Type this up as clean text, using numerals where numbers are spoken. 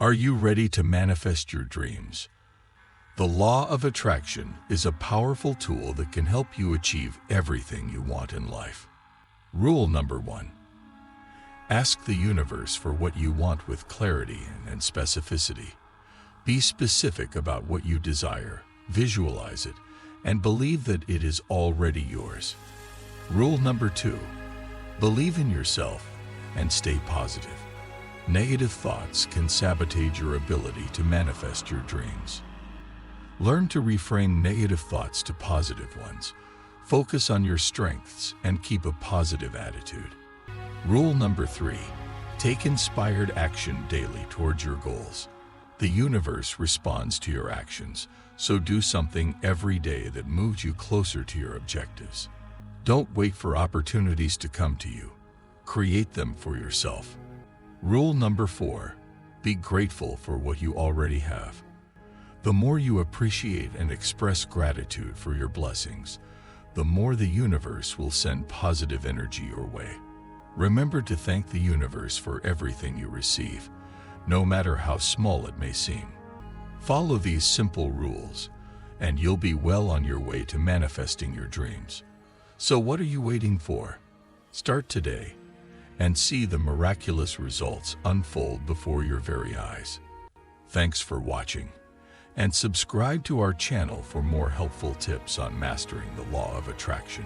Are you ready to manifest your dreams? The law of attraction is a powerful tool that can help you achieve everything you want in life. Rule number 1. Ask the universe for what you want with clarity and specificity. Be specific about what you desire, visualize it, and believe that it is already yours. Rule number 2. Believe in yourself and stay positive. Negative thoughts can sabotage your ability to manifest your dreams. Learn to reframe negative thoughts to positive ones. Focus on your strengths and keep a positive attitude. Rule number 3. Take inspired action daily towards your goals. The universe responds to your actions, so do something every day that moves you closer to your objectives. Don't wait for opportunities to come to you. Create them for yourself. Rule number 4. Be grateful for what you already have. The more you appreciate and express gratitude for your blessings, the more the universe will send positive energy your way. Remember to thank the universe for everything you receive, no matter how small it may seem. Follow these simple rules, and you'll be well on your way to manifesting your dreams. So what are you waiting for? Start today and see the miraculous results unfold before your very eyes. Thanks for watching, and subscribe to our channel for more helpful tips on mastering the law of attraction.